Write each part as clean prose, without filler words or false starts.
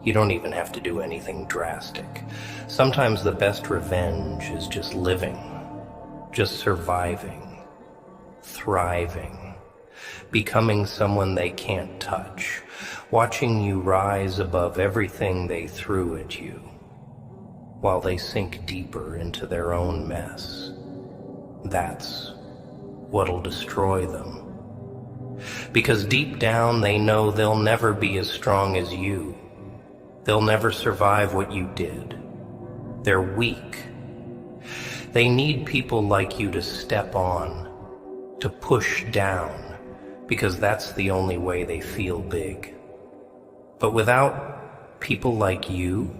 You don't even have to do anything drastic. Sometimes the best revenge is just living, just surviving, thriving, becoming someone they can't touch, watching you rise above everything they threw at you, while they sink deeper into their own mess. That's what'll destroy them. Because deep down they know they'll never be as strong as you. They'll never survive what you did. They're weak. They need people like you to step on, to push down, because that's the only way they feel big. But without people like you,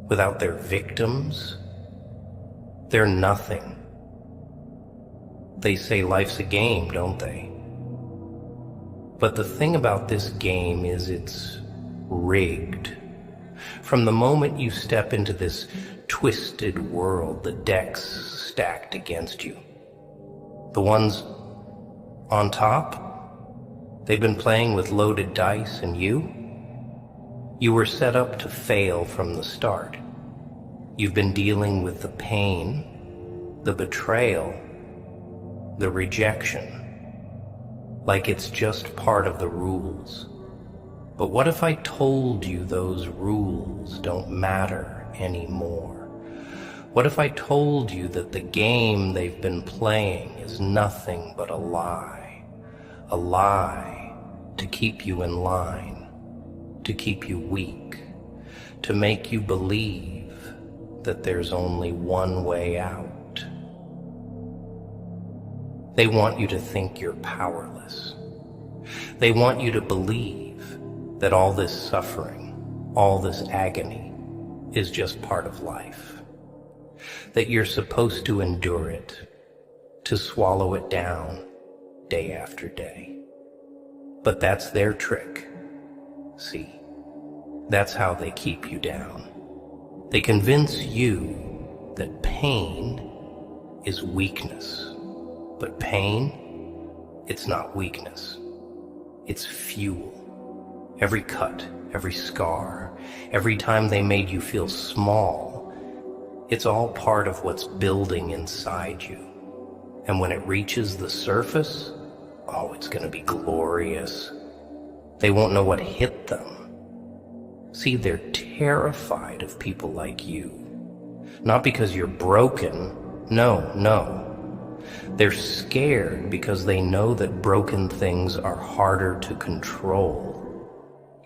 without their victims, they're nothing. They say life's a game, don't they? But the thing about this game is it's rigged. From the moment you step into this twisted world, the decks stacked against you. The ones on top, they've been playing with loaded dice, and you were set up to fail from the start. You've been dealing with the pain, the betrayal, the rejection, like it's just part of the rules. But what if I told you those rules don't matter anymore? What if I told you that the game they've been playing is nothing but a lie to keep you in line, to keep you weak, to make you believe that there's only one way out? They want you to think you're powerless. They want you to believe that all this suffering, all this agony is just part of life. That you're supposed to endure it, to swallow it down day after day. But that's their trick. See, that's how they keep you down. They convince you that pain is weakness. But pain, it's not weakness. It's fuel. Every cut, every scar, every time they made you feel small, it's all part of what's building inside you. And when it reaches the surface, oh, it's gonna be glorious. They won't know what hit them. See, they're terrified of people like you. Not because you're broken. No. They're scared because they know that broken things are harder to control.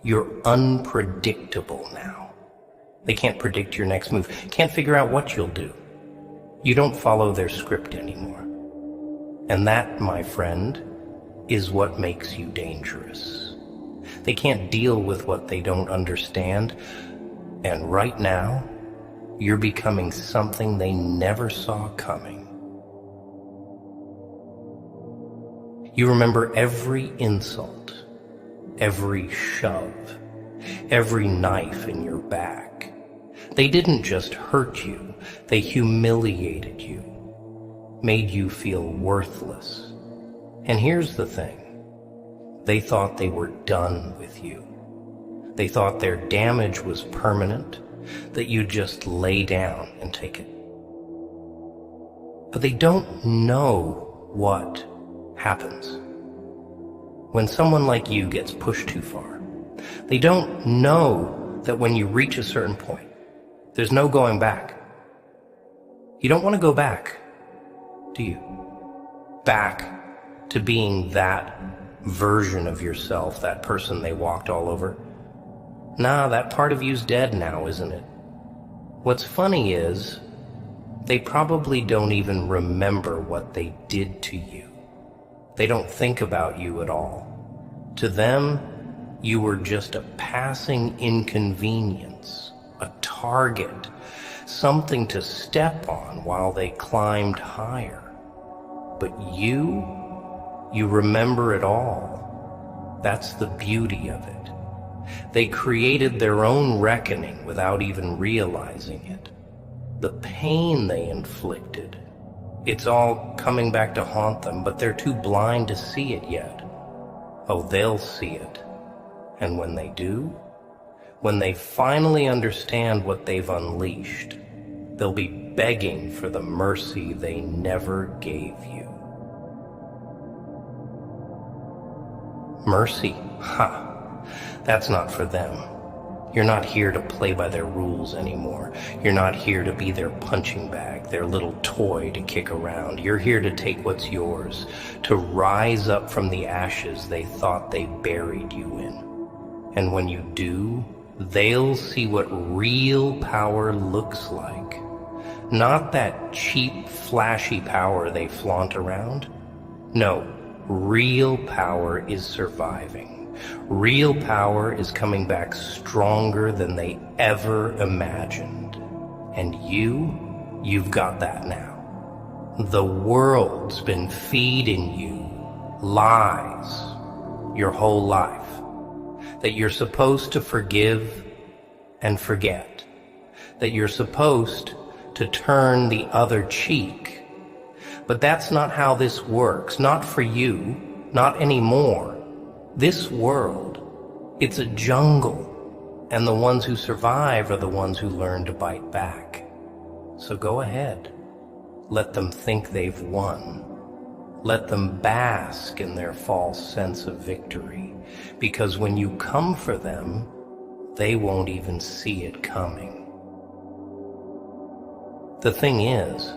You're unpredictable now. They can't predict your next move, can't figure out what you'll do. You don't follow their script anymore. And that, my friend, is what makes you dangerous. They can't deal with what they don't understand. And right now, you're becoming something they never saw coming. You remember every insult, every shove, every knife in your back. They didn't just hurt you, they humiliated you, made you feel worthless. And here's the thing, they thought they were done with you. They thought their damage was permanent, that you'd just lay down and take it. But they don't know what happens when someone like you gets pushed too far. They don't know that when you reach a certain point, there's no going back. You don't want to go back, do you? Back to being that version of yourself, that person they walked all over. Nah, that part of you's dead now, isn't it? What's funny is, they probably don't even remember what they did to you. They don't think about you at all. To them, you were just a passing inconvenience, a target, something to step on while they climbed higher. But you remember it all. That's the beauty of it. They created their own reckoning without even realizing it. The pain they inflicted, it's all coming back to haunt them, but they're too blind to see it yet. Oh, they'll see it. And when they do, When they finally understand what they've unleashed, they'll be begging for the mercy they never gave you. Mercy? Ha! That's not for them. You're not here to play by their rules anymore. You're not here to be their punching bag, their little toy to kick around. You're here to take what's yours, to rise up from the ashes they thought they buried you in. And when you do, they'll see what real power looks like. Not that cheap, flashy power they flaunt around. No, real power is surviving. Real power is coming back stronger than they ever imagined. And you've got that now. The world's been feeding you lies your whole life. That you're supposed to forgive and forget. That you're supposed to turn the other cheek. But that's not how this works. Not for you. Not anymore. This world, it's a jungle, and the ones who survive are the ones who learn to bite back. So go ahead. Let them think they've won. Let them bask in their false sense of victory, because when you come for them, they won't even see it coming. The thing is,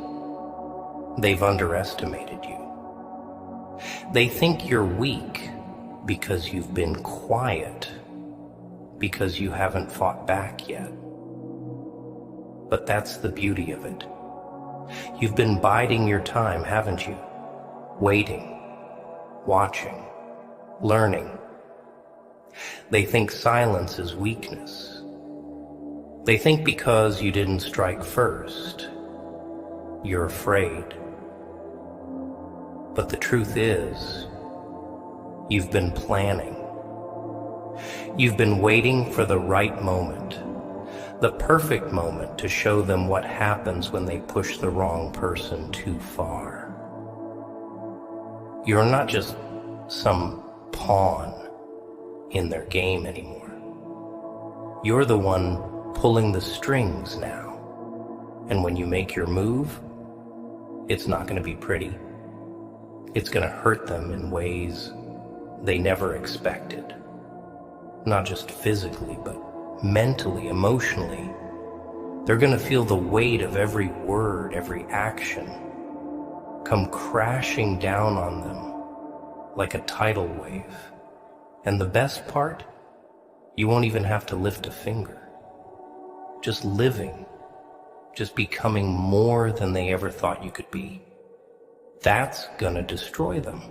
they've underestimated you. They think you're weak, because you've been quiet, because you haven't fought back yet. But that's the beauty of it. You've been biding your time, haven't you? Waiting, watching, learning. They think silence is weakness. They think because you didn't strike first, you're afraid. But the truth is, you've been planning. You've been waiting for the right moment, the perfect moment to show them what happens when they push the wrong person too far. You're not just some pawn in their game anymore. You're the one pulling the strings now. And when you make your move, it's not going to be pretty. It's going to hurt them in ways they never expected. Not just physically, but mentally, emotionally. They're going to feel the weight of every word, every action come crashing down on them like a tidal wave. And the best part, you won't even have to lift a finger. Just living, just becoming more than they ever thought you could be. That's gonna destroy them.